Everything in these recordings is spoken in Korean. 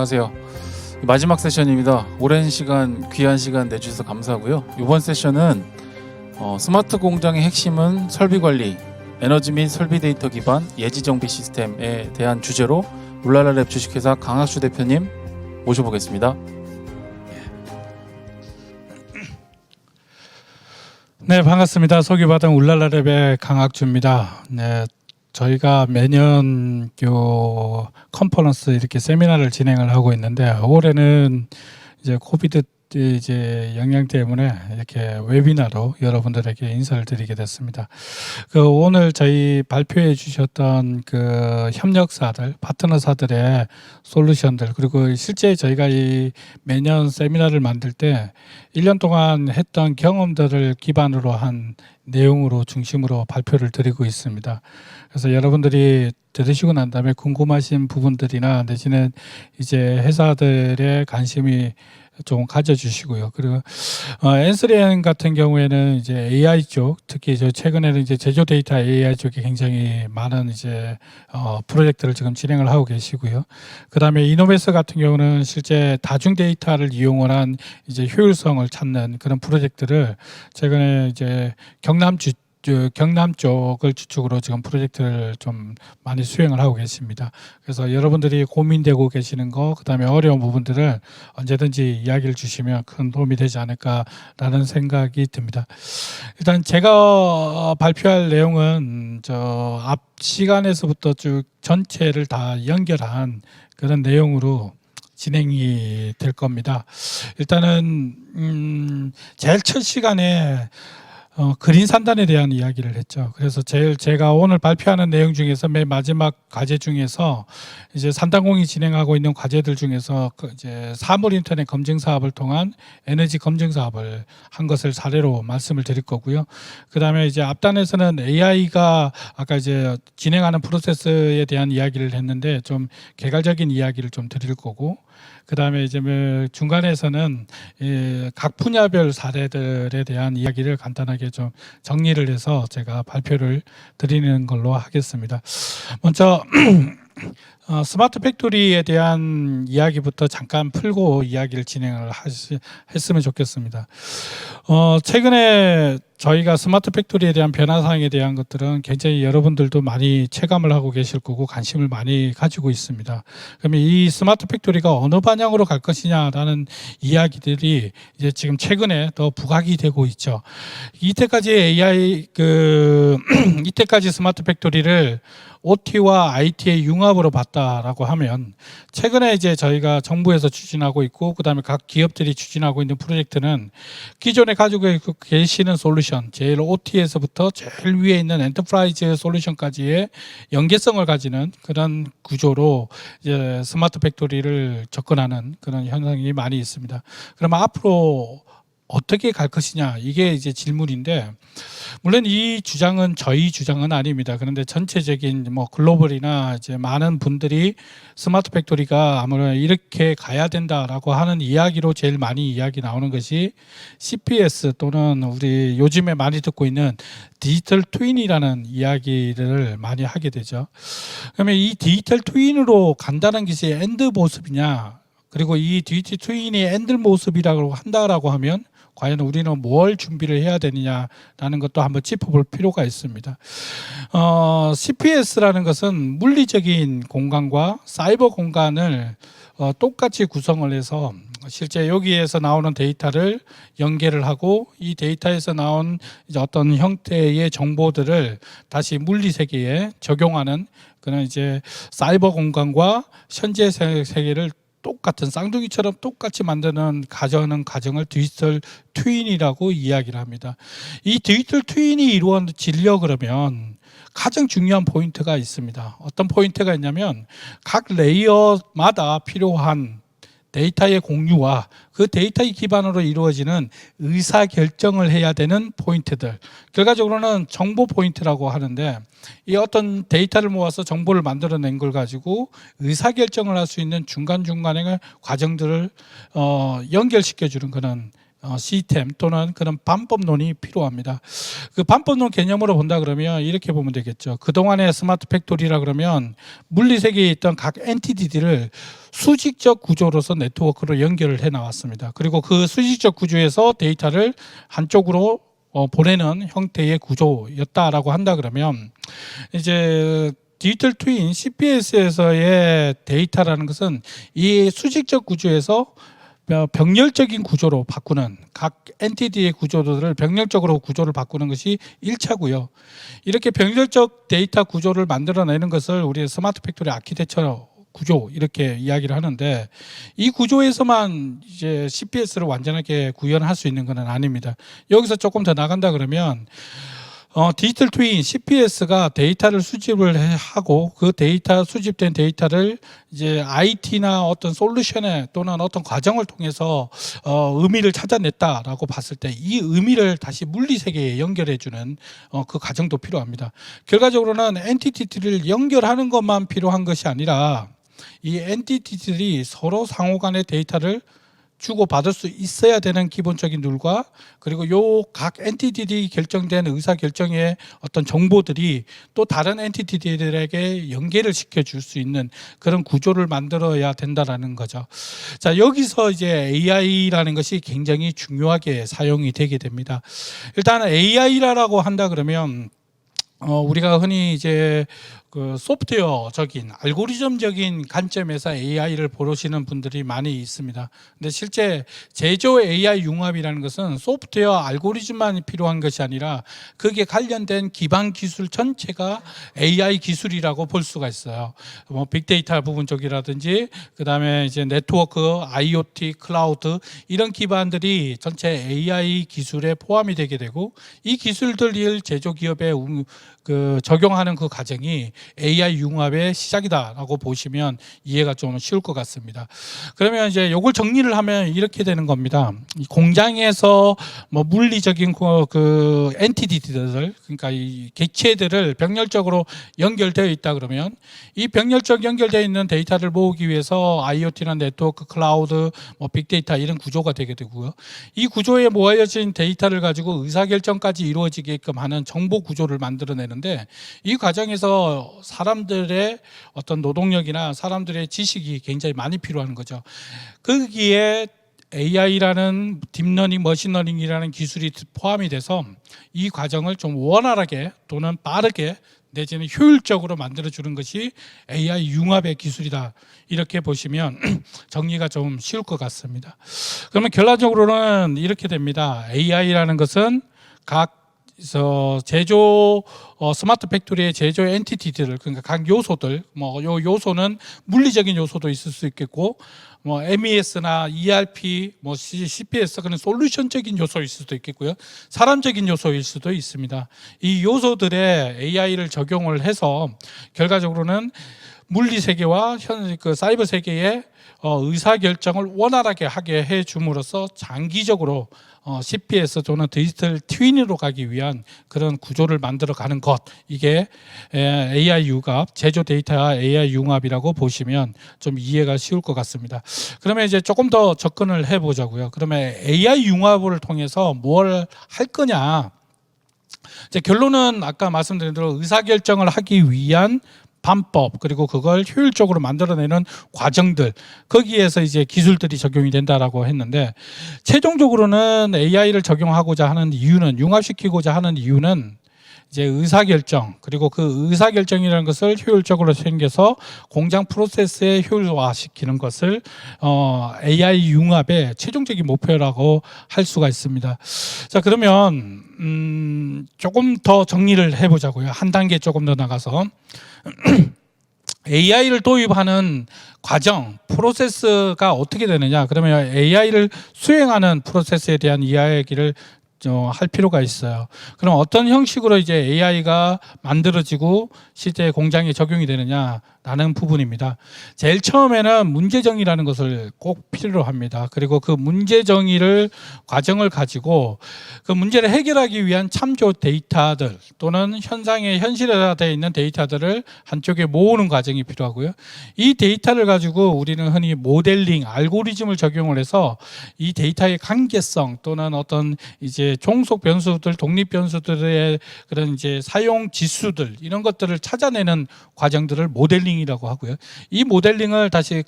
안녕하세요. 마지막 세션입니다. 오랜 시간, 귀한 시간 내주셔서 감사하고요. 이번 세션은 스마트 공장의 핵심은 설비 관리, 에너지 및 설비 데이터 기반 예지 정비 시스템에 대한 주제로 울랄라랩 주식회사 강학주 대표님 모셔보겠습니다. 네, 반갑습니다. 소개받은 울랄라랩의 강학주입니다. 네, 저희가 매년 요 컨퍼런스 이렇게 세미나를 진행을 하고 있는데 올해는 이제 코비드 이제 영향 때문에 이렇게 웨비나로 여러분들에게 인사를 드리게 됐습니다. 오늘 저희 발표해 주셨던 그 협력사들, 파트너사들의 솔루션들, 그리고 실제 저희가 이 매년 세미나를 만들 때 1년 동안 했던 경험들을 기반으로 한 내용으로 중심으로 발표를 드리고 있습니다. 그래서 여러분들이 들으시고 난 다음에 궁금하신 부분들이나 내지는 이제 회사들의 관심이 좀 가져주시고요. 그리고 엔스리엔 같은 경우에는 이제 AI 쪽, 특히 저 최근에는 이제 제조 데이터 AI 쪽에 굉장히 많은 이제 프로젝트를 지금 진행을 하고 계시고요. 그다음에 이노베이스 같은 경우는 실제 다중 데이터를 이용한 이제 효율성을 찾는 그런 프로젝트를 최근에 이제 경남 쪽을 주축으로 지금 프로젝트를 좀 많이 수행을 하고 계십니다. 그래서 여러분들이 고민되고 계시는 거, 그다음에 어려운 부분들을 언제든지 이야기를 주시면 큰 도움이 되지 않을까라는 생각이 듭니다. 일단 제가 발표할 내용은 저 앞 시간에서부터 쭉 전체를 다 연결한 그런 내용으로 진행이 될 겁니다. 일단은 제일 첫 시간에 그린 산단에 대한 이야기를 했죠. 그래서 제가 오늘 발표하는 내용 중에서 맨 마지막 과제 중에서 이제 산단공이 진행하고 있는 과제들 중에서 이제 사물 인터넷 검증 사업을 통한 에너지 검증 사업을 한 것을 사례로 말씀을 드릴 거고요. 그다음에 이제 앞단에서는 AI가 아까 이제 진행하는 프로세스에 대한 이야기를 했는데 좀 개괄적인 이야기를 좀 드릴 거고, 그다음에 이제 중간에서는 각 분야별 사례들에 대한 이야기를 간단하게 좀 정리를 해서 제가 발표를 드리는 걸로 하겠습니다. 먼저 스마트 팩토리에 대한 이야기부터 잠깐 풀고 이야기를 진행을 했으면 좋겠습니다. 최근에 저희가 스마트 팩토리에 대한 변화사항에 대한 것들은 굉장히 여러분들도 많이 체감을 하고 계실 거고 관심을 많이 가지고 있습니다. 그러면 이 스마트 팩토리가 어느 방향으로 갈 것이냐라는 이야기들이 이제 지금 최근에 더 부각이 되고 있죠. 이때까지 이때까지 스마트 팩토리를 OT와 IT의 융합으로 봤다라고 하면, 최근에 이제 저희가 정부에서 추진하고 있고 그다음에 각 기업들이 추진하고 있는 프로젝트는 기존에 가지고 계시는 솔루션, 제일 OT에서부터 제일 위에 있는 엔터프라이즈 솔루션까지의 연계성을 가지는 그런 구조로 이제 스마트 팩토리를 접근하는 그런 현상이 많이 있습니다. 그러면 앞으로 어떻게 갈 것이냐, 이게 이제 질문인데, 물론 이 주장은 저희 주장은 아닙니다. 그런데 전체적인 글로벌이나 이제 많은 분들이 스마트 팩토리가 아무래도 이렇게 가야 된다라고 하는 이야기로 제일 많이 이야기 나오는 것이 CPS 또는 우리 요즘에 많이 듣고 있는 디지털 트윈이라는 이야기를 많이 하게 되죠. 그러면 이 디지털 트윈으로 간다는 것이 엔드 모습이냐, 그리고 이 디지털 트윈이 엔드 모습이라고 한다라고 하면 과연 우리는 뭘 준비를 해야 되느냐라는 것도 한번 짚어볼 필요가 있습니다. CPS라는 것은 물리적인 공간과 사이버 공간을 똑같이 구성을 해서 실제 여기에서 나오는 데이터를 연계를 하고 이 데이터에서 나온 이제 어떤 형태의 정보들을 다시 물리 세계에 적용하는 그런 이제 사이버 공간과 현재 세계를 똑같은 쌍둥이처럼 똑같이 만드는 과정을 디지털 트윈이라고 이야기를 합니다. 이 디지털 트윈이 이루어지려 그러면 가장 중요한 포인트가 있습니다. 어떤 포인트가 있냐면 각 레이어마다 필요한 데이터의 공유와 그 데이터의 기반으로 이루어지는 의사결정을 해야 되는 포인트들, 결과적으로는 정보 포인트라고 하는데, 이 어떤 데이터를 모아서 정보를 만들어낸 걸 가지고 의사결정을 할 수 있는 중간중간의 과정들을 연결시켜주는 그런 시스템 또는 그런 반법론이 필요합니다. 그 반법론 개념으로 본다 그러면 이렇게 보면 되겠죠. 그동안의 스마트 팩토리라 그러면 물리 세계에 있던 각 엔티티들을 수직적 구조로서 네트워크로 연결을 해 나왔습니다. 그리고 그 수직적 구조에서 데이터를 한쪽으로 보내는 형태의 구조였다라고 한다 그러면 이제 디지털 트윈 CPS에서의 데이터라는 것은 이 수직적 구조에서 병렬적인 구조로 바꾸는 각 엔티티의 구조들을 병렬적으로 구조를 바꾸는 것이 1차고요. 이렇게 병렬적 데이터 구조를 만들어내는 것을 우리 스마트 팩토리 아키텍처 구조 이렇게 이야기를 하는데 이 구조에서만 이제 CPS를 완전하게 구현할 수 있는 것은 아닙니다. 여기서 조금 더 나간다 그러면 디지털 트윈 CPS가 데이터를 수집을 하고 그 데이터 수집된 데이터를 이제 IT나 어떤 솔루션에 또는 어떤 과정을 통해서 의미를 찾아냈다라고 봤을 때 이 의미를 다시 물리 세계에 연결해주는 그 과정도 필요합니다. 결과적으로는 엔티티를 연결하는 것만 필요한 것이 아니라 이 엔티티들이 서로 상호간의 데이터를 주고받을 수 있어야 되는 기본적인 룰과 그리고 요 각 엔티티들이 결정된 의사결정의 어떤 정보들이 또 다른 엔티티들에게 연계를 시켜줄 수 있는 그런 구조를 만들어야 된다라는 거죠. 자, 여기서 이제 AI라는 것이 굉장히 중요하게 사용이 되게 됩니다. 일단 AI라고 한다 그러면 우리가 흔히 이제 그 소프트웨어적인 알고리즘적인 관점에서 AI를 보시는 분들이 많이 있습니다. 근데 실제 제조 AI 융합이라는 것은 소프트웨어 알고리즘만 필요한 것이 아니라 그게 관련된 기반 기술 전체가 AI 기술이라고 볼 수가 있어요. 뭐 빅데이터 부분 쪽이라든지 그다음에 이제 네트워크, IoT, 클라우드 이런 기반들이 전체 AI 기술에 포함이 되게 되고 이 기술들을 제조 기업에 적용하는 그 과정이 AI 융합의 시작이다라고 보시면 이해가 좀 쉬울 것 같습니다. 그러면 이제 이걸 정리를 하면 이렇게 되는 겁니다. 공장에서 뭐 물리적인 그 엔티티들, 그러니까 이 객체들을 병렬적으로 연결되어 있다 그러면 이 병렬적 연결되어 있는 데이터를 모으기 위해서 IoT나 네트워크, 클라우드, 뭐 빅데이터 이런 구조가 되게 되고요. 이 구조에 모아진 데이터를 가지고 의사결정까지 이루어지게끔 하는 정보 구조를 만들어내는데 이 과정에서 사람들의 어떤 노동력이나 사람들의 지식이 굉장히 많이 필요한 거죠. 거기에 AI라는 딥러닝, 머신러닝이라는 기술이 포함이 돼서 이 과정을 좀 원활하게 또는 빠르게 내지는 효율적으로 만들어주는 것이 AI 융합의 기술이다. 이렇게 보시면 정리가 좀 쉬울 것 같습니다. 그러면 결론적으로는 이렇게 됩니다. AI라는 것은 각 제조 스마트 팩토리의 제조 엔티티들을 그러니까 각 요소들 뭐 요 요소는 물리적인 요소도 있을 수 있겠고 뭐 MES나 ERP 뭐 CPS 그런 솔루션적인 요소일 수도 있겠고요. 사람적인 요소일 수도 있습니다. 이 요소들의 AI를 적용을 해서 결과적으로는 물리 세계와 현 그 사이버 세계의 의사 결정을 원활하게 하게 해 줌으로써 장기적으로 CPS 또는 디지털 트윈으로 가기 위한 그런 구조를 만들어 가는 것, 이게 AI 융합, 제조 데이터 AI 융합이라고 보시면 좀 이해가 쉬울 것 같습니다. 그러면 이제 조금 더 접근을 해보자고요. 그러면 AI 융합을 통해서 뭘 할 거냐? 이제 결론은 아까 말씀드린 대로 의사결정을 하기 위한 반법 그리고 그걸 효율적으로 만들어내는 과정들 거기에서 이제 기술들이 적용이 된다라고 했는데 최종적으로는 AI를 적용하고자 하는 이유는 융합시키고자 하는 이유는 이제 의사결정 그리고 그 의사결정이라는 것을 효율적으로 생겨서 공장 프로세스에 효율화시키는 것을 AI 융합의 최종적인 목표라고 할 수가 있습니다. 자, 그러면 조금 더 정리를 해보자고요. 한 단계 조금 더 나가서 AI를 도입하는 과정, 프로세스가 어떻게 되느냐? 그러면 AI를 수행하는 프로세스에 대한 이야기를 할 필요가 있어요. 그럼 어떤 형식으로 이제 AI가 만들어지고 실제 공장에 적용이 되느냐? 라는 부분입니다. 제일 처음에는 문제 정의라는 것을 꼭 필요로 합니다. 그리고 그 문제 정의를 과정을 가지고 그 문제를 해결하기 위한 참조 데이터들 또는 현상에 현실화되어 있는 데이터들을 한쪽에 모으는 과정이 필요하고요. 이 데이터를 가지고 우리는 흔히 모델링, 알고리즘을 적용을 해서 이 데이터의 관계성 또는 어떤 이제 종속 변수들, 독립 변수들의 그런 이제 사용 지수들 이런 것들을 찾아내는 과정들을 모델링이라고 하고요. 이 모델링을 다시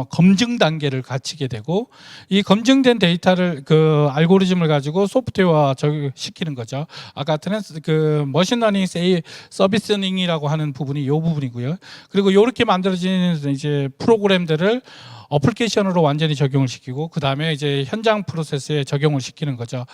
검증 단계를 거치게 되고 이 검증된 데이터를 그 알고리즘을 가지고 소프트웨어화 시키는 거죠. 아까 머신러닝 서비스닝이라고 하는 부분이 이 부분이고요. 그리고 이렇게 만들어진 이제 프로그램들을 어플리케이션으로 완전히 적용을 시키고 그 다음에 이제 현장 프로세스에 적용을 시키는 거죠.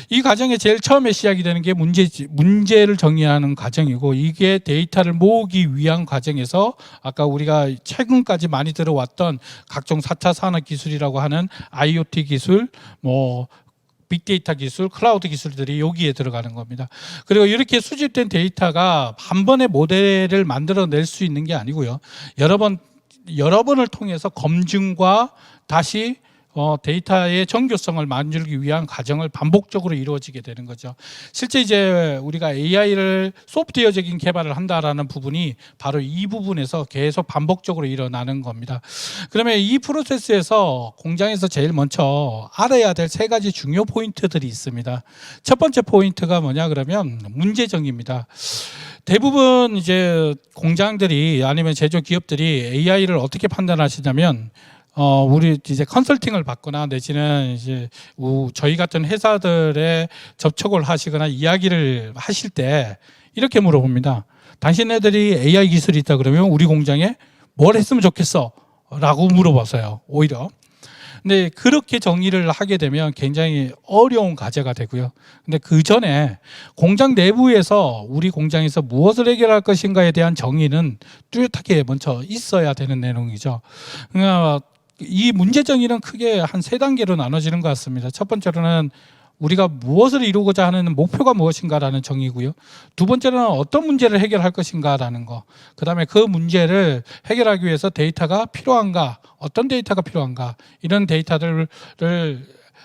이 과정에 제일 처음에 시작이 되는 게 문제를 정의하는 과정이고 이게 데이터를 모으기 위한 과정에서 아까 우리가 최근까지 많이 들어왔던 각종 4차 산업 기술이라고 하는 IoT 기술, 빅데이터 기술, 클라우드 기술들이 여기에 들어가는 겁니다. 그리고 이렇게 수집된 데이터가 한 번에 모델을 만들어낼 수 있는 게 아니고요. 여러 번을 통해서 검증과 다시 데이터의 정교성을 만들기 위한 과정을 반복적으로 이루어지게 되는 거죠. 실제 이제 우리가 AI를 소프트웨어적인 개발을 한다라는 부분이 바로 이 부분에서 계속 반복적으로 일어나는 겁니다. 그러면 이 프로세스에서 공장에서 제일 먼저 알아야 될 세 가지 중요 포인트들이 있습니다. 첫 번째 포인트가 뭐냐 그러면 문제 정의입니다. 대부분 이제 공장들이 아니면 제조 기업들이 AI를 어떻게 판단하시냐면 우리 이제 컨설팅을 받거나 내지는 이제 저희 같은 회사들에 접촉을 하시거나 이야기를 하실 때 이렇게 물어봅니다. 당신네들이 AI 기술이 있다 그러면 우리 공장에 뭘 했으면 좋겠어? 라고 물어봤어요. 오히려. 근데 그렇게 정의를 하게 되면 굉장히 어려운 과제가 되고요. 근데 그 전에 공장 내부에서 우리 공장에서 무엇을 해결할 것인가에 대한 정의는 뚜렷하게 먼저 있어야 되는 내용이죠. 그러니까 이 문제 정의는 크게 한 세 단계로 나눠지는 것 같습니다. 첫 번째로는 우리가 무엇을 이루고자 하는 목표가 무엇인가라는 정의고요. 두 번째는 어떤 문제를 해결할 것인가라는 거. 그다음에 그 문제를 해결하기 위해서 데이터가 필요한가, 어떤 데이터가 필요한가 이런 데이터들을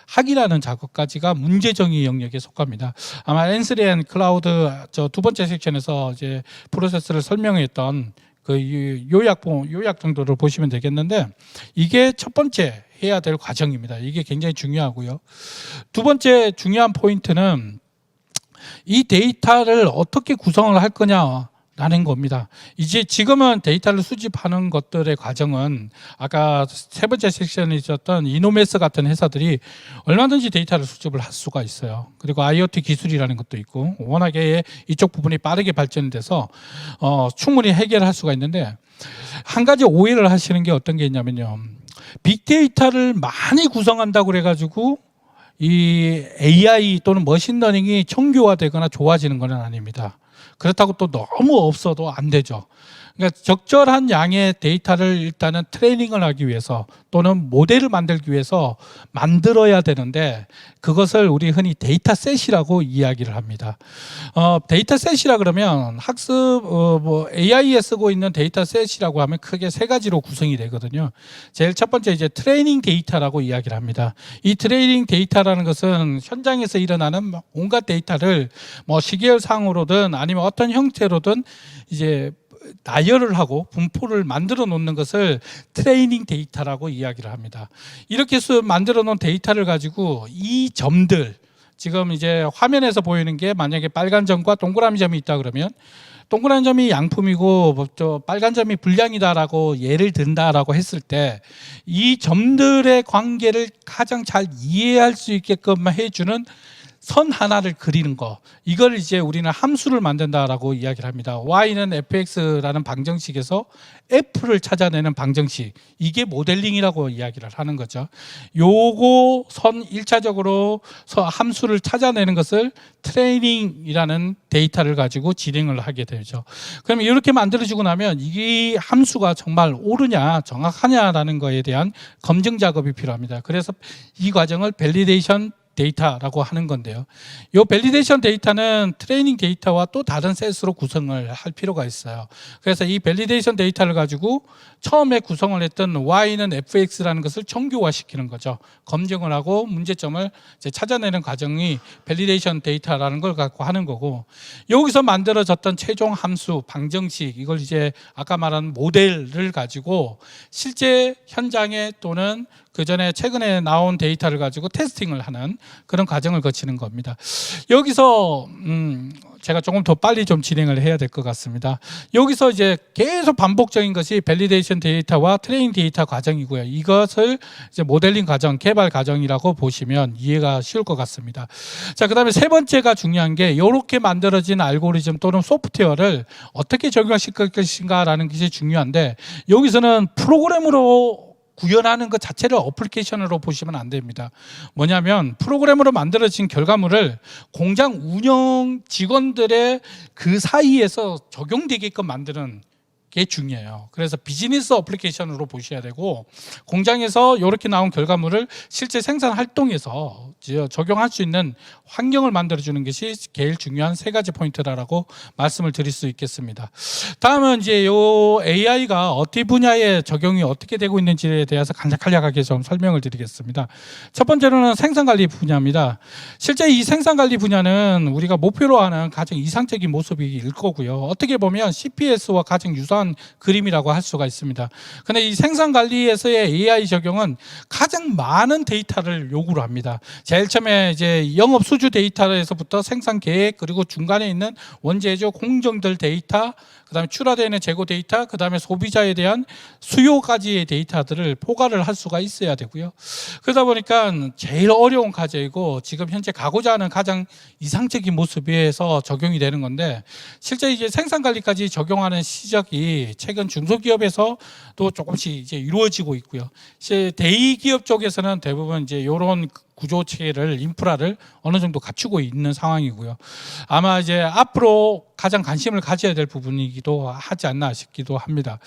확인하는 작업까지가 문제 정의 영역에 속합니다. 아마 엔슬리 앤 클라우드 두 번째 섹션에서 이제 프로세스를 설명했던 그 요약 정도를 보시면 되겠는데 이게 첫 번째 해야 될 과정입니다. 이게 굉장히 중요하고요. 두 번째 중요한 포인트는 이 데이터를 어떻게 구성을 할 거냐라는 겁니다. 이제 지금은 데이터를 수집하는 것들의 과정은 아까 세 번째 섹션에 있었던 이노메스 같은 회사들이 얼마든지 데이터를 수집을 할 수가 있어요. 그리고 IoT 기술이라는 것도 있고 워낙에 이쪽 부분이 빠르게 발전돼서 충분히 해결할 수가 있는데 한 가지 오해를 하시는 게 어떤 게 있냐면요. 빅데이터를 많이 구성한다고 그래가지고 이 AI 또는 머신러닝이 정교화되거나 좋아지는 건 아닙니다. 그렇다고 또 너무 없어도 안 되죠. 그러니까 적절한 양의 데이터를 일단은 트레이닝을 하기 위해서 또는 모델을 만들기 위해서 만들어야 되는데 그것을 우리 흔히 데이터셋이라고 이야기를 합니다. 데이터셋이라 그러면 학습 AI에 쓰고 있는 데이터셋이라고 하면 크게 세 가지로 구성이 되거든요. 제일 첫 번째 이제 트레이닝 데이터라고 이야기를 합니다. 이 트레이닝 데이터라는 것은 현장에서 일어나는 온갖 데이터를 시계열상으로든 아니면 어떤 형태로든 이제 나열을 하고 분포를 만들어 놓는 것을 트레이닝 데이터라고 이야기를 합니다. 이렇게 해서 만들어 놓은 데이터를 가지고 이 점들 지금 이제 화면에서 보이는 게 만약에 빨간 점과 동그라미 점이 있다 그러면 동그란 점이 양품이고 빨간 점이 불량이다라고 예를 든다라고 했을 때 이 점들의 관계를 가장 잘 이해할 수 있게끔 해주는 선 하나를 그리는 거, 이걸 이제 우리는 함수를 만든다라고 이야기를 합니다. y는 fx라는 방정식에서 f를 찾아내는 방정식, 이게 모델링이라고 이야기를 하는 거죠. 요거 선 1차적으로 함수를 찾아내는 것을 트레이닝이라는 데이터를 가지고 진행을 하게 되죠. 그러면 이렇게 만들어지고 나면 이 함수가 정말 옳으냐 정확하냐라는 거에 대한 검증 작업이 필요합니다. 그래서 이 과정을 밸리데이션 데이터라고 하는 건데요. 이 밸리데이션 데이터는 트레이닝 데이터와 또 다른 셋으로 구성을 할 필요가 있어요. 그래서 이 밸리데이션 데이터를 가지고 처음에 구성을 했던 Y는 fx라는 것을 정교화시키는 거죠. 검증을 하고 문제점을 이제 찾아내는 과정이 밸리데이션 데이터라는 걸 갖고 하는 거고, 여기서 만들어졌던 최종 함수, 방정식, 이걸 이제 아까 말한 모델을 가지고 실제 현장에 또는 그 전에 최근에 나온 데이터를 가지고 테스팅을 하는 그런 과정을 거치는 겁니다. 여기서 제가 조금 더 빨리 좀 진행을 해야 될 것 같습니다. 여기서 이제 계속 반복적인 것이 밸리데이션 데이터와 트레이닝 데이터 과정이고요. 이것을 이제 모델링 과정, 개발 과정이라고 보시면 이해가 쉬울 것 같습니다. 자, 그다음에 세 번째가 중요한 게 이렇게 만들어진 알고리즘 또는 소프트웨어를 어떻게 적용하실 것인가라는 것이 중요한데, 여기서는 프로그램으로 구현하는 것 자체를 어플리케이션으로 보시면 안 됩니다. 뭐냐면 프로그램으로 만들어진 결과물을 공장 운영 직원들의 그 사이에서 적용되게끔 만드는 게 중요해요. 그래서 비즈니스 어플리케이션으로 보셔야 되고, 공장에서 이렇게 나온 결과물을 실제 생산 활동에서 적용할 수 있는 환경을 만들어주는 것이 제일 중요한 세 가지 포인트라고 말씀을 드릴 수 있겠습니다. 다음은 이제 요 AI가 어디 분야에 적용이 어떻게 되고 있는지에 대해서 간략하게 좀 설명을 드리겠습니다. 첫 번째로는 생산관리 분야입니다. 실제 이 생산관리 분야는 우리가 목표로 하는 가장 이상적인 모습일 거고요. 어떻게 보면 CPS와 가장 유사한 그림이라고 할 수가 있습니다. 그런데 이 생산관리에서의 AI 적용은 가장 많은 데이터를 요구를 합니다. 제일 처음에 이제 영업 수주 데이터에서부터 생산 계획, 그리고 중간에 있는 원재료 공정들 데이터, 그다음에 출하되는 재고 데이터, 그다음에 소비자에 대한 수요까지의 데이터들을 포괄을 할 수가 있어야 되고요. 그러다 보니까 제일 어려운 과제이고 지금 현재 가고자 하는 가장 이상적인 모습에서 적용이 되는 건데, 실제 이제 생산 관리까지 적용하는 시적이 최근 중소기업에서 또 조금씩 이제 이루어지고 있고요. 대기업 쪽에서는 대부분 이제 이런 구조 체계를, 인프라를 어느 정도 갖추고 있는 상황이고요. 아마 이제 앞으로 가장 관심을 가져야 될 부분이기도 하지 않나 싶기도 합니다.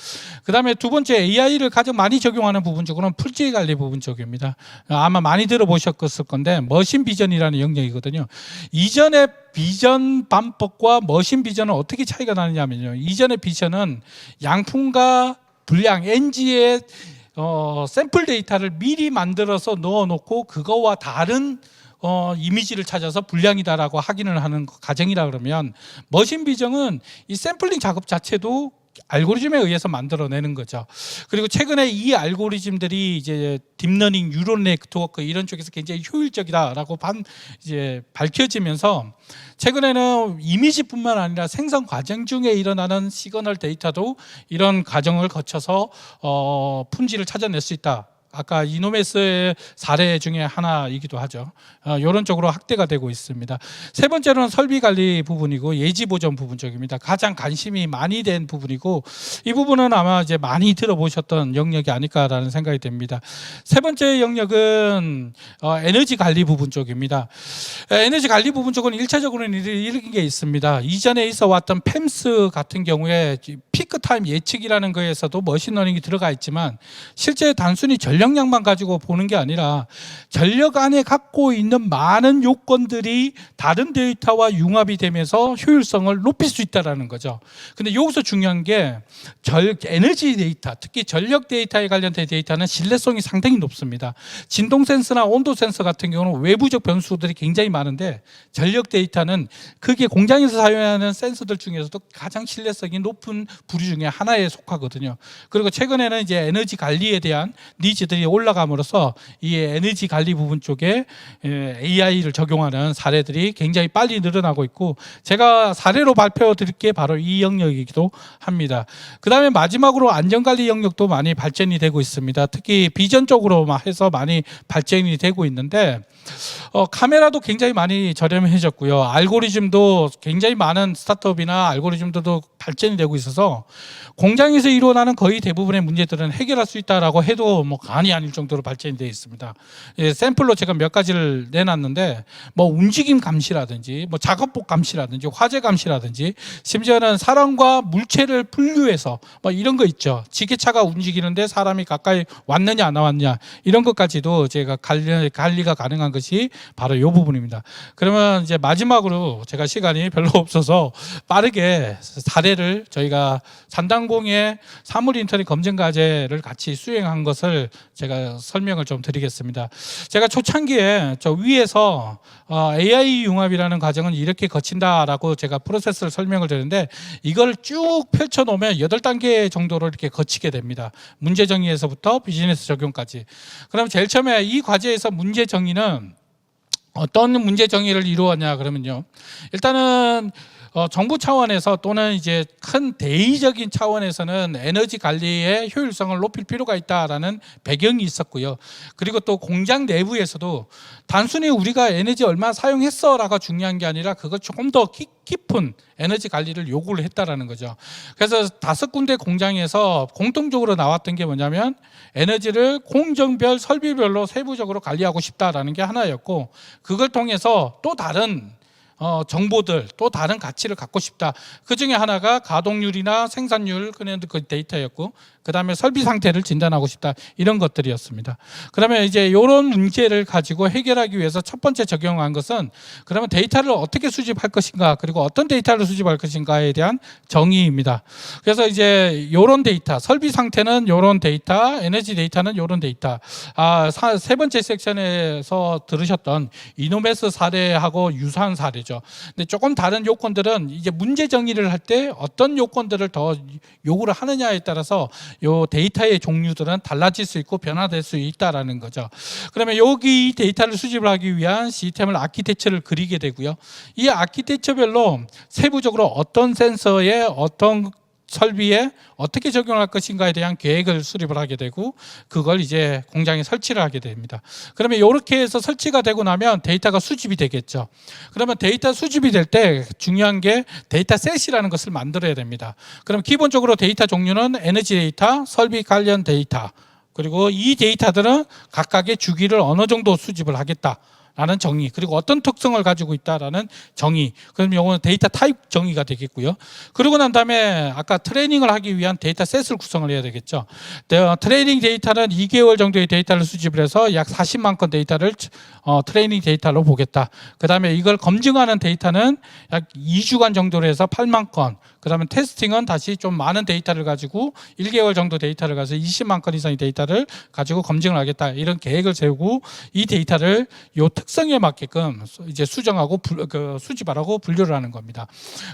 그 다음에 두 번째, AI를 가장 많이 적용하는 부분 쪽으로는 품질 관리 부분 쪽입니다. 아마 많이 들어보셨을 건데 머신 비전이라는 영역이거든요. 이전의 비전 반법과 머신 비전은 어떻게 차이가 나느냐면요. 이전의 비전은 양품과 분량, NG의 샘플 데이터를 미리 만들어서 넣어놓고 그거와 다른 이미지를 찾아서 불량이다라고 확인을 하는 과정이라 그러면, 머신 비정은 이 샘플링 작업 자체도 알고리즘에 의해서 만들어내는 거죠. 그리고 최근에 이 알고리즘들이 이제 딥러닝, 뉴럴 네트워크 이런 쪽에서 굉장히 효율적이다라고 이제 밝혀지면서 최근에는 이미지뿐만 아니라 생산 과정 중에 일어나는 시그널 데이터도 이런 과정을 거쳐서 품질을 찾아낼 수 있다. 아까 이노메스의 사례 중에 하나이기도 하죠. 이런 쪽으로 확대가 되고 있습니다. 세 번째로는 설비 관리 부분이고 예지 보전 부분 쪽입니다. 가장 관심이 많이 된 부분이고, 이 부분은 아마 이제 많이 들어보셨던 영역이 아닐까라는 생각이 듭니다. 세 번째 영역은 에너지 관리 부분 쪽입니다. 에너지 관리 부분 쪽은 일차적으로는 이런 게 있습니다. 이전에 있어 왔던 팸스 같은 경우에 피크 타임 예측이라는 거에서도 머신러닝이 들어가 있지만, 실제 단순히 전력량만 가지고 보는 게 아니라 전력 안에 갖고 있는 많은 요건들이 다른 데이터와 융합이 되면서 효율성을 높일 수 있다는 거죠. 근데 여기서 중요한 게 에너지 데이터, 특히 전력 데이터에 관련된 데이터는 신뢰성이 상당히 높습니다. 진동 센서나 온도 센서 같은 경우는 외부적 변수들이 굉장히 많은데, 전력 데이터는 그게 공장에서 사용하는 센서들 중에서도 가장 신뢰성이 높은 부류 중에 하나에 속하거든요. 그리고 최근에는 이제 에너지 관리에 대한 니즈들이 올라감으로써 이 에너지 관리 부분 쪽에 AI를 적용하는 사례들이 굉장히 빨리 늘어나고 있고, 제가 사례로 발표 드릴 게 바로 이 영역이기도 합니다. 그 다음에 마지막으로 안전관리 영역도 많이 발전이 되고 있습니다. 특히 비전 쪽으로 해서 많이 발전이 되고 있는데, 카메라도 굉장히 많이 저렴해졌고요. 알고리즘도 굉장히 많은 스타트업이나 알고리즘들도 발전이 되고 있어서 공장에서 일어나는 거의 대부분의 문제들은 해결할 수 있다라고 해도 뭐 간이 아닐 정도로 발전이 되어 있습니다. 예, 샘플로 제가 몇 가지를 내놨는데 뭐 움직임 감시라든지 뭐 작업복 감시라든지 화재 감시라든지 심지어는 사람과 물체를 분류해서 뭐 이런 거 있죠. 지게차가 움직이는데 사람이 가까이 왔느냐 안 왔느냐 이런 것까지도 제가 관리가 가능한 것이 바로 이 부분입니다. 그러면 이제 마지막으로 제가 시간이 별로 없어서 빠르게 사례를 저희가 산당공의 사물 인터넷 검증 과제를 같이 수행한 것을 제가 설명을 좀 드리겠습니다. 제가 초창기에 저 위에서 AI 융합이라는 과정은 이렇게 거친다라고 제가 프로세스를 설명을 드렸는데 이걸 쭉 펼쳐놓으면 8단계 정도로 이렇게 거치게 됩니다. 문제 정의에서부터 비즈니스 적용까지. 그럼 제일 처음에 이 과제에서 문제 정의는 어떤 문제 정의를 이루었냐 그러면요. 일단은 정부 차원에서 또는 이제 큰 대의적인 차원에서는 에너지 관리의 효율성을 높일 필요가 있다라는 배경이 있었고요. 그리고 또 공장 내부에서도 단순히 우리가 에너지 얼마 사용했어라가 중요한 게 아니라 그걸 조금 더 깊은 에너지 관리를 요구를 했다라는 거죠. 그래서 5군데 공장에서 공통적으로 나왔던 게 뭐냐면 에너지를 공정별 설비별로 세부적으로 관리하고 싶다라는 게 하나였고 그걸 통해서 또 다른 정보들 또 다른 가치를 갖고 싶다. 그 중에 하나가 가동률이나 생산율 그 데이터였고 그 다음에 설비 상태를 진단하고 싶다. 이런 것들이었습니다. 그러면 이제 이런 문제를 가지고 해결하기 위해서 첫 번째 적용한 것은 그러면 데이터를 어떻게 수집할 것인가 그리고 어떤 데이터를 수집할 것인가에 대한 정의입니다. 그래서 이제 이런 데이터 설비 상태는 이런 데이터 에너지 데이터는 이런 데이터 세 번째 섹션에서 들으셨던 이노메스 사례하고 유사한 사례죠. 근데 조금 다른 요건들은 이제 문제 정의를 할 때 어떤 요건들을 더 요구를 하느냐에 따라서 요 데이터의 종류들은 달라질 수 있고 변화될 수 있다라는 거죠. 그러면 여기 데이터를 수집을 하기 위한 시스템을 아키텍처를 그리게 되고요. 이 아키텍처별로 세부적으로 어떤 센서에 어떤 설비에 어떻게 적용할 것인가에 대한 계획을 수립을 하게 되고 그걸 이제 공장에 설치를 하게 됩니다. 그러면 이렇게 해서 설치가 되고 나면 데이터가 수집이 되겠죠. 그러면 데이터 수집이 될 때 중요한 게 데이터셋이라는 것을 만들어야 됩니다. 그럼 기본적으로 데이터 종류는 에너지 데이터, 설비 관련 데이터 그리고 이 데이터들은 각각의 주기를 어느 정도 수집을 하겠다. 라는 정의 그리고 어떤 특성을 가지고 있다라는 정의 그럼 이거는 데이터 타입 정의가 되겠고요. 그러고 난 다음에 아까 트레이닝을 하기 위한 데이터셋을 구성을 해야 되겠죠. 트레이닝 데이터는 2개월 정도의 데이터를 수집을 해서 약 40만 건 데이터를 트레이닝 데이터로 보겠다. 그 다음에 이걸 검증하는 데이터는 약 2주간 정도로 해서 8만 건 그 다음에 테스팅은 다시 좀 많은 데이터를 가지고 1개월 정도 데이터를 가지고 20만 건 이상의 데이터를 가지고 검증을 하겠다. 이런 계획을 세우고 이 데이터를 요 특성에 맞게끔 이제 수정하고 수집하라고 분류를 하는 겁니다.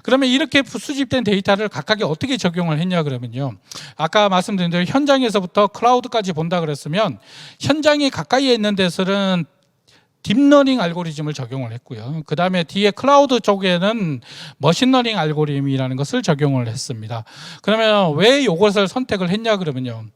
그러면 이렇게 수집된 데이터를 각각에 어떻게 적용을 했냐 그러면요. 아까 말씀드린 대로 현장에서부터 클라우드까지 본다 그랬으면 현장에 가까이에 있는 데서는 딥러닝 알고리즘을 적용을 했고요. 그 다음에 뒤에 클라우드 쪽에는 머신러닝 알고리즘이라는 것을 적용을 했습니다. 그러면 왜 이것을 선택을 했냐 그러면요.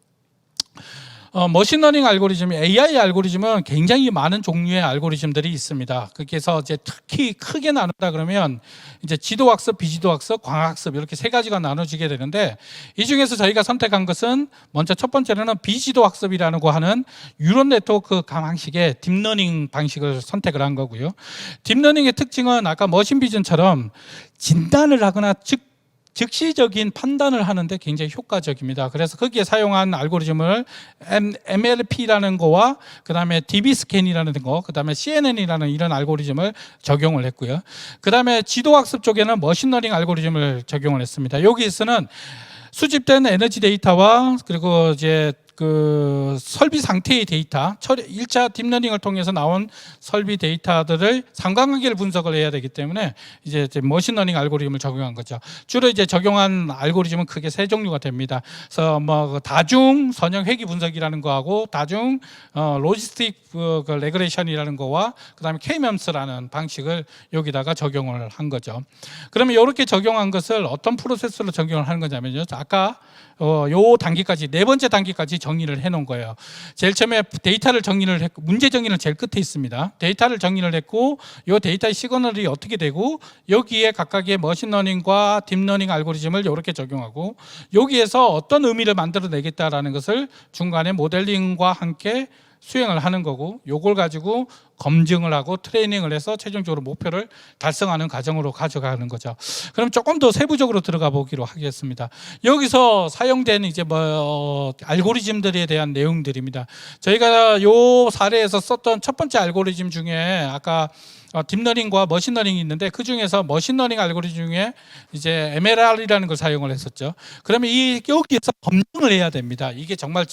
머신러닝 알고리즘, AI 알고리즘은 굉장히 많은 종류의 알고리즘들이 있습니다. 그래서 이제 특히 크게 나눈다 그러면 이제 지도학습, 비지도학습, 광학습 이렇게 세 가지가 나눠지게 되는데 이 중에서 저희가 선택한 것은 먼저 첫 번째로는 비지도학습이라고 하는 뉴런 네트워크 방식의 딥러닝 방식을 선택을 한 거고요. 딥러닝의 특징은 아까 머신비전처럼 진단을 하거나 즉시적인 판단을 하는데 굉장히 효과적입니다. 그래서 거기에 사용한 알고리즘을 MLP라는 거와 그 다음에 DB스캔이라는 거, 그 다음에 CNN이라는 이런 알고리즘을 적용을 했고요. 그 다음에 지도학습 쪽에는 머신러닝 알고리즘을 적용을 했습니다. 여기에서는 수집된 에너지 데이터와 그리고 이제 그 설비 상태의 데이터, 1차 딥러닝을 통해서 나온 설비 데이터들을 상관관계를 분석을 해야 되기 때문에 이제 머신러닝 알고리즘을 적용한 거죠. 주로 이제 적용한 알고리즘은 크게 세 종류가 됩니다. 그래서 뭐 다중 선형 회귀 분석이라는 거하고 다중 로지스틱 그 레그레이션이라는 거와 그다음에 K-MEMS라는 방식을 여기다가 적용을 한 거죠. 그러면 이렇게 적용한 것을 어떤 프로세스로 적용을 하는 거냐면요. 아까 요 단계까지 네 번째 단계까지 정리를 해놓은 거예요. 제일 처음에 데이터를 정리를 했고 문제 정리는 제일 끝에 있습니다. 데이터를 정리를 했고 이 데이터의 시그널이 어떻게 되고 여기에 각각의 머신러닝과 딥러닝 알고리즘을 이렇게 적용하고 여기에서 어떤 의미를 만들어내겠다라는 것을 중간에 모델링과 함께 수행을 하는 거고 요걸 가지고 검증을 하고 트레이닝을 해서 최종적으로 목표를 달성하는 과정으로 가져가는 거죠. 그럼 조금 더 세부적으로 들어가 보기로 하겠습니다. 여기서 사용되는 이제 알고리즘들에 대한 내용들입니다. 저희가 요 사례에서 썼던 첫 번째 알고리즘 중에 아까 딥러닝과 머신러닝이 있는데 그 중에서 머신러닝 알고리즘 중에 이제 MLR이라는 걸 사용을 했었죠. 그러면 여기에서 검증을 해야 됩니다. 이게 정말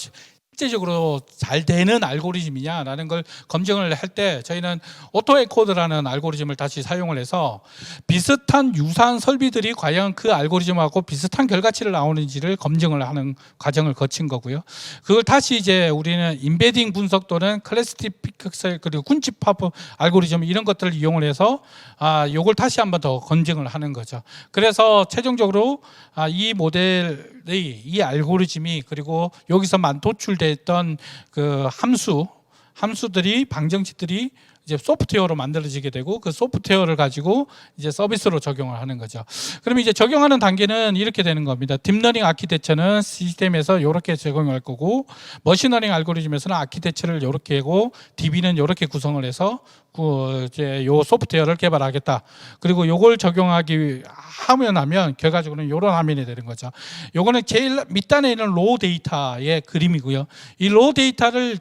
실제적으로 잘 되는 알고리즘이냐라는 걸 검증을 할 때 저희는 오토에코드라는 알고리즘을 다시 사용을 해서 비슷한 유사한 설비들이 과연 그 알고리즘하고 비슷한 결과치를 나오는지를 검증을 하는 과정을 거친 거고요. 그걸 다시 이제 우리는 임베딩 분석 또는 클래시피케이션 그리고 군집합 알고리즘 이런 것들을 이용을 해서 요걸 다시 한번 더 검증을 하는 거죠. 그래서 최종적으로 이 모델의 이 알고리즘이 그리고 여기서만 도출됐던 그 함수들이 방정식들이 이제 소프트웨어로 만들어지게 되고 그 소프트웨어를 가지고 이제 서비스로 적용을 하는 거죠. 그러면 이제 적용하는 단계는 이렇게 되는 겁니다. 딥러닝 아키텍처는 시스템에서 이렇게 적용할 거고 머신러닝 알고리즘에서는 아키텍처를 이렇게 하고 DB는 이렇게 구성을 해서 이제 요 소프트웨어를 개발하겠다. 그리고 요걸 적용하기 하면 결과적으로는 이런 화면이 되는 거죠. 요거는 제일 밑단에 있는 로우 데이터의 그림이고요. 이 로우 데이터를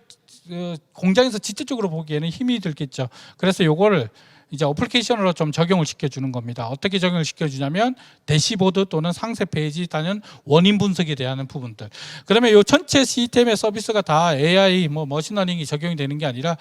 공장에서 직접적으로 보기에는 힘이 들겠죠. 그래서 요거를 이제 어플리케이션으로 좀 적용을 시켜주는 겁니다. 어떻게 적용을 시켜주냐면 대시보드 또는 상세 페이지 다는 원인 분석에 대한 부분들. 그러면 이 전체 시스템의 서비스가 다 AI, 머신러닝이 적용이 되는 게 아니라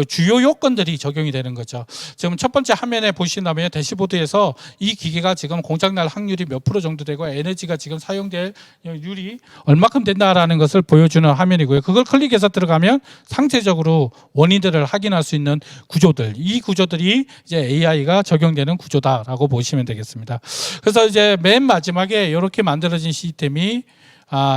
주요 요건들이 적용이 되는 거죠. 지금 첫 번째 화면에 보신다면 대시보드에서 이 기계가 지금 공장날 확률이 몇 프로 정도 되고 에너지가 지금 사용될 율이 얼마큼 된다라는 것을 보여주는 화면이고요. 그걸 클릭해서 들어가면 상세적으로 원인들을 확인할 수 있는 구조들, 이 구조들이 이제 AI가 적용되는 구조다라고 보시면 되겠습니다. 그래서 이제 맨 마지막에 이렇게 만들어진 시스템이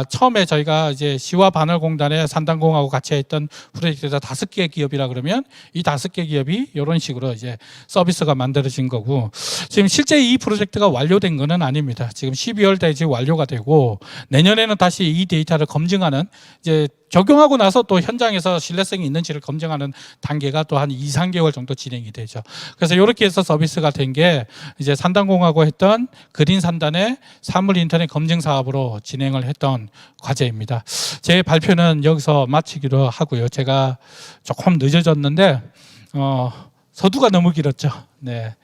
처음에 저희가 이제 시와 반월공단에 산단공하고 같이 했던 프로젝트에서 5개 기업이라 그러면 이 5개 기업이 이런 식으로 이제 서비스가 만들어진 거고 지금 실제 이 프로젝트가 완료된 거는 아닙니다. 지금 12월 달에 지금 완료가 되고 내년에는 다시 이 데이터를 검증하는 이제 적용하고 나서 또 현장에서 신뢰성이 있는지를 검증하는 단계가 또 한 2, 3개월 정도 진행이 되죠. 그래서 이렇게 해서 서비스가 된 게 이제 산단공하고 했던 그린 산단의 사물 인터넷 검증 사업으로 진행을 했던 과제입니다. 제 발표는 여기서 마치기로 하고요. 제가 조금 늦어졌는데 서두가 너무 길었죠. 네.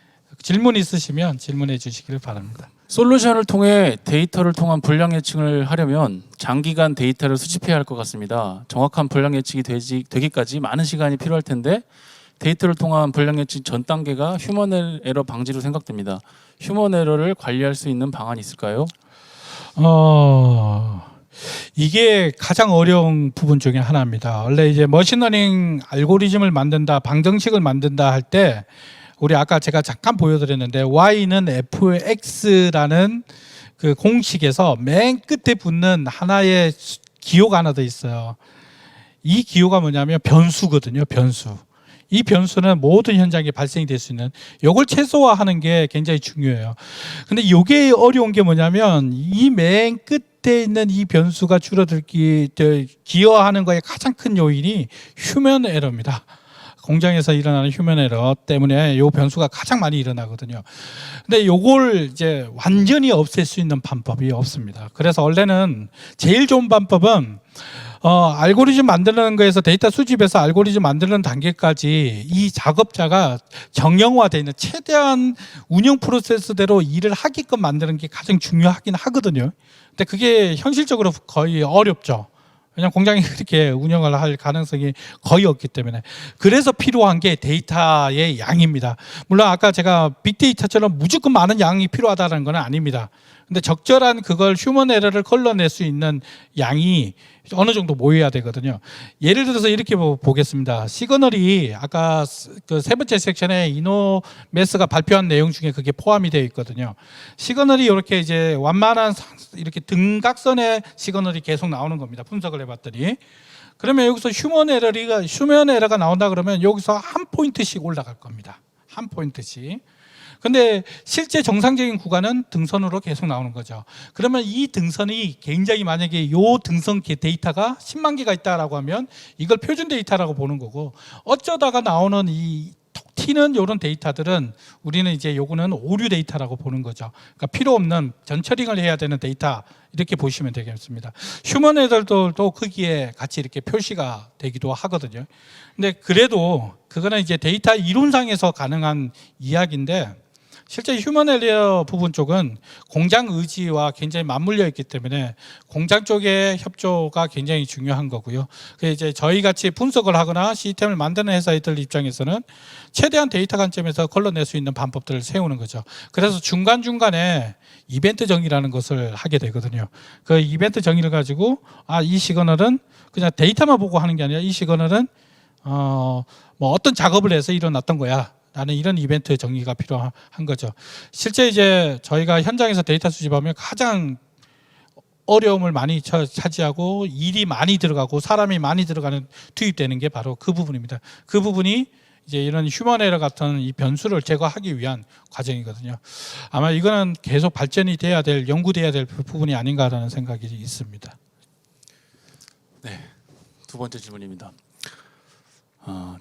질문 있으시면 질문해 주시기를 바랍니다. 솔루션을 통해 데이터를 통한 불량 예측을 하려면 장기간 데이터를 수집해야 할 것 같습니다. 정확한 불량 예측이 되기까지 많은 시간이 필요할 텐데 데이터를 통한 불량 예측 전 단계가 휴먼 에러 방지로 생각됩니다. 휴먼 에러를 관리할 수 있는 방안이 있을까요? 이게 가장 어려운 부분 중에 하나입니다. 원래 이제 머신러닝 알고리즘을 만든다, 방정식을 만든다 할 때 우리 아까 제가 잠깐 보여드렸는데 Y는 fx라는 그 공식에서 맨 끝에 붙는 하나의 기호가 하나 더 있어요. 이 기호가 뭐냐면 변수거든요. 변수. 이 변수는 모든 현장에 발생이 될 수 있는 이걸 최소화하는 게 굉장히 중요해요. 근데 이게 어려운 게 뭐냐면 이 맨 끝에 있는 이 변수가 기여하는 거에 가장 큰 요인이 휴먼 에러입니다. 공장에서 일어나는 휴먼 에러 때문에 이 변수가 가장 많이 일어나거든요. 근데 이걸 이제 완전히 없앨 수 있는 방법이 없습니다. 그래서 원래는 제일 좋은 방법은 알고리즘 만드는 거에서 데이터 수집해서 알고리즘 만드는 단계까지 이 작업자가 정형화되어 있는 최대한 운영 프로세스대로 일을 하게끔 만드는 게 가장 중요하긴 하거든요. 근데 그게 현실적으로 거의 어렵죠. 왜냐하면 공장이 그렇게 운영을 할 가능성이 거의 없기 때문에. 그래서 필요한 게 데이터의 양입니다. 물론 아까 제가 빅데이터처럼 무조건 많은 양이 필요하다는 건 아닙니다. 근데 적절한 그걸 휴먼 에러를 걸러낼 수 있는 양이 어느 정도 모여야 되거든요. 예를 들어서 이렇게 보겠습니다. 시그널이 아까 그 세 번째 섹션에 이노메스가 발표한 내용 중에 그게 포함이 되어 있거든요. 시그널이 이렇게 이제 완만한 이렇게 등각선의 시그널이 계속 나오는 겁니다. 분석을 해봤더니. 그러면 여기서 휴먼 에러가 나온다 그러면 여기서 한 포인트씩 올라갈 겁니다. 한 포인트씩. 근데 실제 정상적인 구간은 등선으로 계속 나오는 거죠. 그러면 이 등선이 굉장히 만약에 이 등선 데이터가 10만 개가 있다라고 하면 이걸 표준 데이터라고 보는 거고, 어쩌다가 나오는 이 톡 튀는 이런 데이터들은 우리는 이제 요거는 오류 데이터라고 보는 거죠. 그러니까 필요 없는 전처링을 해야 되는 데이터, 이렇게 보시면 되겠습니다. 휴먼 에러들도 거기에 같이 이렇게 표시가 되기도 하거든요. 근데 그래도 그거는 이제 데이터 이론상에서 가능한 이야기인데, 실제 휴먼 에러 부분 쪽은 공장 의지와 굉장히 맞물려 있기 때문에 공장 쪽의 협조가 굉장히 중요한 거고요. 그 이제 저희 같이 분석을 하거나 시스템을 만드는 회사들 입장에서는 최대한 데이터 관점에서 걸러낼 수 있는 방법들을 세우는 거죠. 그래서 중간중간에 이벤트 정의라는 것을 하게 되거든요. 그 이벤트 정의를 가지고 이 시그널은 그냥 데이터만 보고 하는 게 아니라 이 시그널은 뭐 어떤 작업을 해서 일어났던 거야 라는 이런 이벤트 정의가 필요한 거죠. 실제 이제 저희가 현장에서 데이터 수집하면 가장 어려움을 많이 차지하고 일이 많이 들어가고 사람이 많이 들어가는 투입되는 게 바로 그 부분입니다. 그 부분이 이제 이런 휴먼 에러 같은 이 변수를 제거하기 위한 과정이거든요. 아마 이거는 계속 발전이 돼야 될, 연구돼야 될 부분이 아닌가라는 생각이 있습니다. 네, 두 번째 질문입니다.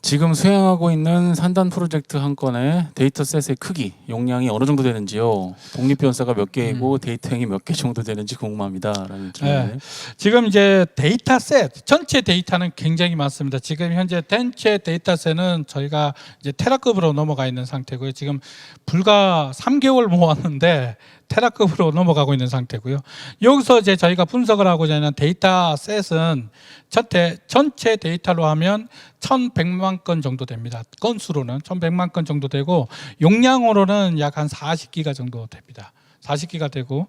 지금 수행하고 있는 산단 프로젝트 한 건의 데이터셋의 크기, 용량이 어느 정도 되는지요? 독립변사가 몇 개이고 데이터행이 몇 개 정도 되는지 궁금합니다.라는 질문이네요. 네. 지금 이제 데이터셋 전체 데이터는 굉장히 많습니다. 지금 현재 전체 데이터셋은 저희가 이제 테라급으로 넘어가 있는 상태고요. 지금 불과 3개월 모았는데 테라급으로 넘어가고 있는 상태고요. 여기서 이제 저희가 분석을 하고자 하는 데이터셋은 전체 데이터로 하면 1,100만 건 정도 됩니다. 건수로는 1,100만 건 정도 되고 용량으로는 약 한 40기가 정도 됩니다. 40기가 되고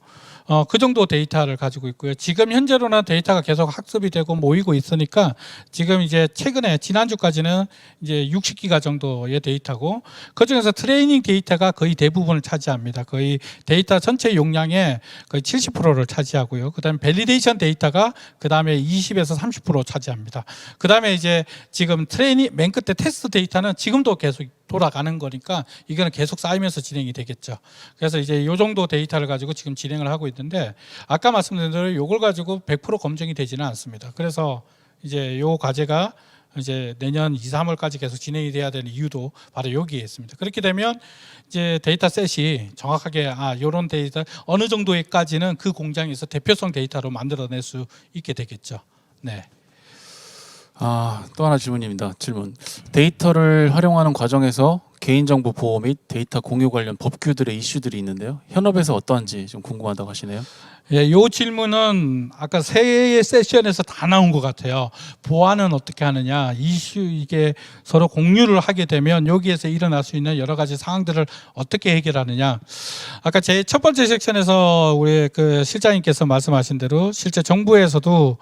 그 정도 데이터를 가지고 있고요. 지금 현재로는 데이터가 계속 학습이 되고 모이고 있으니까 지금 이제 최근에 지난주까지는 이제 60기가 정도의 데이터고, 그중에서 트레이닝 데이터가 거의 대부분을 차지합니다. 거의 데이터 전체 용량의 거의 70%를 차지하고요. 그다음에 밸리데이션 데이터가 그다음에 20에서 30% 차지합니다. 그다음에 이제 지금 트레이닝 맨 끝에 테스트 데이터는 지금도 계속 돌아가는 거니까 이거는 계속 쌓이면서 진행이 되겠죠. 그래서 이제 이 정도 데이터를 가지고 지금 진행을 하고 있는데, 아까 말씀드린 대로 이걸 가지고 100% 검증이 되지는 않습니다. 그래서 이제 이 과제가 이제 내년 2, 3월까지 계속 진행이 돼야 되는 이유도 바로 여기에 있습니다. 그렇게 되면 이제 데이터셋이 정확하게 이런 데이터 어느 정도까지는 그 공장에서 대표성 데이터로 만들어낼 수 있게 되겠죠. 네. 또 하나 질문. 데이터를 활용하는 과정에서 개인정보 보호 및 데이터 공유 관련 법규들의 이슈들이 있는데요. 현업에서 어떠한지 좀 궁금하다고 하시네요. 예, 이 질문은 아까 세 세션에서 다 나온 것 같아요. 보안은 어떻게 하느냐, 이슈 이게 서로 공유를 하게 되면 여기에서 일어날 수 있는 여러 가지 상황들을 어떻게 해결하느냐. 아까 제 첫 번째 섹션에서 우리 그 실장님께서 말씀하신 대로 실제 정부에서도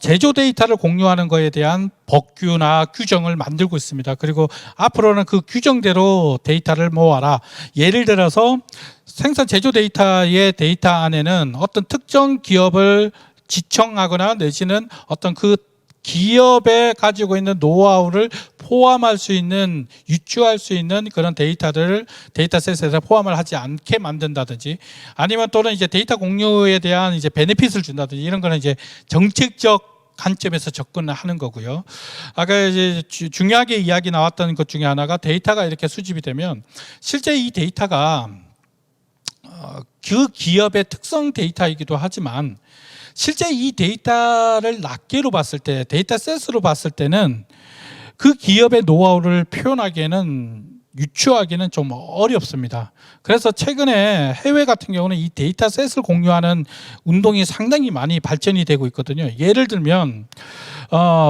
제조 데이터를 공유하는 거에 대한 법규나 규정을 만들고 있습니다. 그리고 앞으로는 그 규정대로 데이터를 모아라. 예를 들어서 생산 제조 데이터의 데이터 안에는 어떤 특정 기업을 지청하거나 내지는 어떤 그 기업에 가지고 있는 노하우를 포함할 수 있는, 유추할 수 있는 그런 데이터들을 데이터셋에서 포함을 하지 않게 만든다든지, 아니면 또는 이제 데이터 공유에 대한 이제 베네핏을 준다든지, 이런 거는 이제 정책적 관점에서 접근을 하는 거고요. 아까 이제 중요하게 이야기 나왔던 것 중에 하나가 데이터가 이렇게 수집이 되면 실제 이 데이터가 그 기업의 특성 데이터이기도 하지만 실제 이 데이터를 낱개로 봤을 때, 데이터셋으로 봤을 때는 그 기업의 노하우를 표현하기에는, 유추하기는 좀 어렵습니다. 그래서 최근에 해외 같은 경우는 이 데이터셋을 공유하는 운동이 상당히 많이 발전이 되고 있거든요. 예를 들면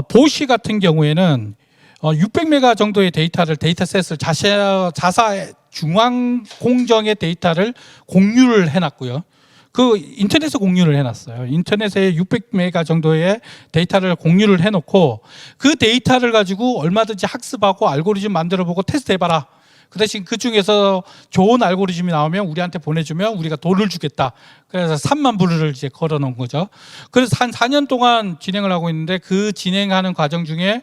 보쉬 같은 경우에는 600메가 정도의 데이터셋을 자사 중앙 공정의 데이터를 공유를 해놨고요. 그 인터넷에 공유를 해놨어요. 인터넷에 600메가 정도의 데이터를 공유를 해놓고 그 데이터를 가지고 얼마든지 학습하고 알고리즘 만들어보고 테스트해봐라. 그 대신 그 중에서 좋은 알고리즘이 나오면 우리한테 보내주면 우리가 돈을 주겠다. 그래서 3만 불을 이제 걸어놓은 거죠. 그래서 한 4년 동안 진행을 하고 있는데 그 진행하는 과정 중에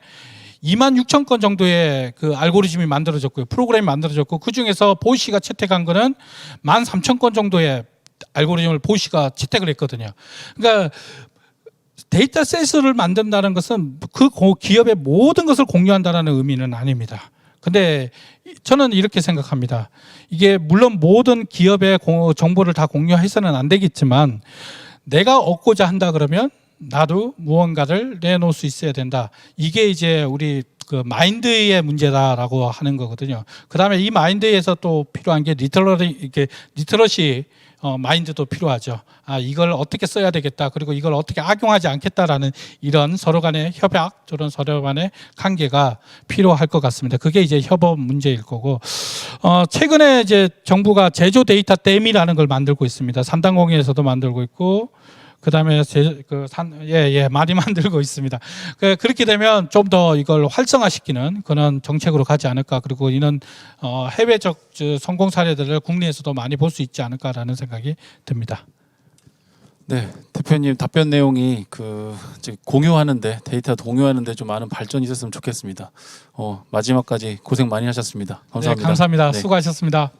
2만 6천 건 정도의 그 알고리즘이 만들어졌고요. 프로그램이 만들어졌고 그 중에서 보이시가 채택한 거는 1만 3천 건 정도의 알고리즘을 보이시가 채택을 했거든요. 그러니까 데이터셋을 만든다는 것은 그 기업의 모든 것을 공유한다는 의미는 아닙니다. 근데 저는 이렇게 생각합니다. 이게 물론 모든 기업의 정보를 다 공유해서는 안 되겠지만 내가 얻고자 한다 그러면 나도 무언가를 내놓을 수 있어야 된다. 이게 이제 우리 그 마인드의 문제다라고 하는 거거든요. 그다음에 이 마인드에서 또 필요한 게 리터러시 마인드도 필요하죠. 아, 이걸 어떻게 써야 되겠다. 그리고 이걸 어떻게 악용하지 않겠다라는 이런 서로 간의 협약, 저런 서로 간의 관계가 필요할 것 같습니다. 그게 이제 협업 문제일 거고, 최근에 이제 정부가 제조 데이터 댐이라는 걸 만들고 있습니다. 산단공인에서도 만들고 있고, 그다음에 많이 만들고 있습니다. 그렇게 되면 좀 더 이걸 활성화시키는 그런 정책으로 가지 않을까. 그리고 이런 해외적 성공 사례들을 국내에서도 많이 볼 수 있지 않을까라는 생각이 듭니다. 네, 대표님 답변 내용이 이제 공유하는데 데이터 공유하는데 좀 많은 발전이 있었으면 좋겠습니다. 마지막까지 고생 많이 하셨습니다. 감사합니다. 네, 감사합니다. 네. 수고하셨습니다.